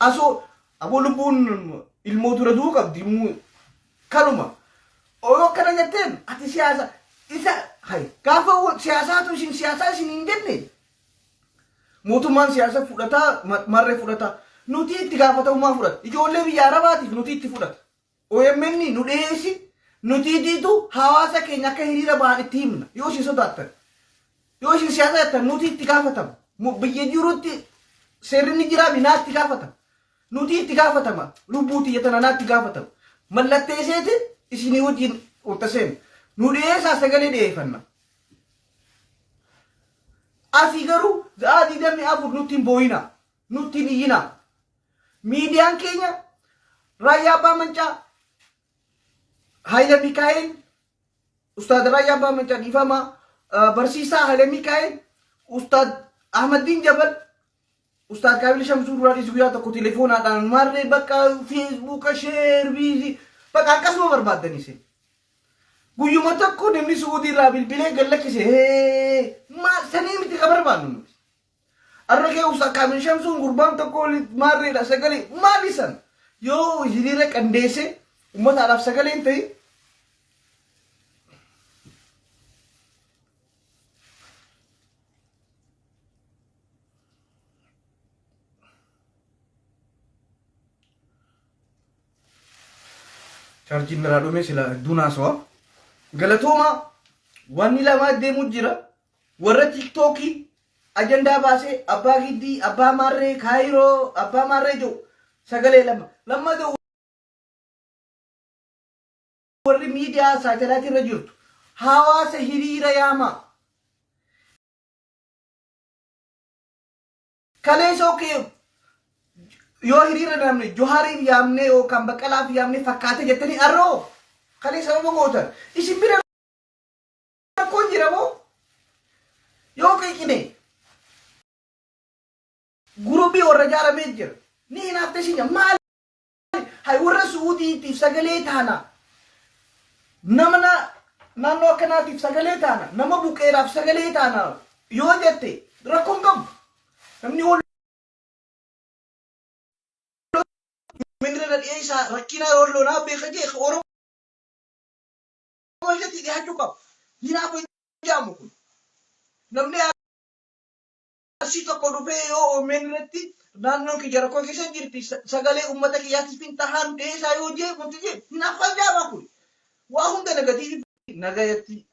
asoo aboo lubbuun ilmootu raduu qabdi kanuma oo kana jetteen ati siyaasa isa gaafa siyaasaatu isin siyaasaa isin hin jenne mootummaan siyaasa fudhata marree fudhata nuti itti gaafatamummaa fudhata. Ijoollee biyya Arabaatiif nuti itti fudhata. OMN nu dhiyeessi nuti diitu hawaasa keenya akka hiriira ba'an itti himna. Yoo isin sodaattan. Yoo isin siyaasa jettan nuti itti gaafatama. Biyya jirutti seerri ni jira binaa itti gaafatama. Nuti itti gaafatama. Lubbuu xiyyatan anaa itti gaafatama. Mallatteesseeti isinii wajjin uttaseen. Nu dhiyeessaa sagalee dhiyeeffanna. Asii garuu za'aatii dammi afur nutti hin boo'ina. Nutti hin iyyina. Miidiyaan keenya Raayyaa Abbaa Mancaa Haayile Mikaa'el Ustaad Raayyaa Abbaa Mancaa dhiifama barsiisaa Haayile Mikaa'el Ustaad Ahmadiin Jabal Ustaad Kaabil Shamsuu Duraanis guyyaa tokko teleefoonaadhaan marree bakka feesbuuka sheerbiisi bakka akkasuma barbaaddanise. Guyyuma tokko namni Suudii irraa bilbilee gallakkise maal sanii miti ka barbaannu nuti. Arrakee Ustaad Kaabil Shamsuun gurbaan tokko marreedha sagalee maalisan yoo hiriira qandeesse ummataadhaaf sagalee hin ta'in. Charjiin irraa dhume sila dunaasawaa. Galatooma wanni lama deemu jira. Warra TikTokii ajandaa baasee abbaa giddii, abbaa marree, kaayiroo, abbaa marree jiru sagalee lama jiru. Warri miidiyaa saatelaatii irra jirtu hawaasa hiriira yaama. Kaleessa okee yoo hiriira namni Johaariif yaamne yookaan Baqqalaaf yaamne fakkaate jettanii arroo kaleessa nama gootan isin bira rakkoon jira moo yoo qeeqine gurubii warra jaaramee jira ni hinaafte sinya maali hay warra Suudiitiif sagalee taana nama naannoo akkanaatiif sagalee taana nama buqqeedhaaf sagalee taana yoo jette rakkoon qabu namni Mendra Isa Rakina Orlona Bekaje Oro Wajati Hajuka Hinapo Jamuku Namne Sito Kodupe o Menreti Nano Kijarako Kisajirti Sagale Umataki Yatin Tahan Desa Yoje Montije Napa Jamaku Wahunda Negati Nagayati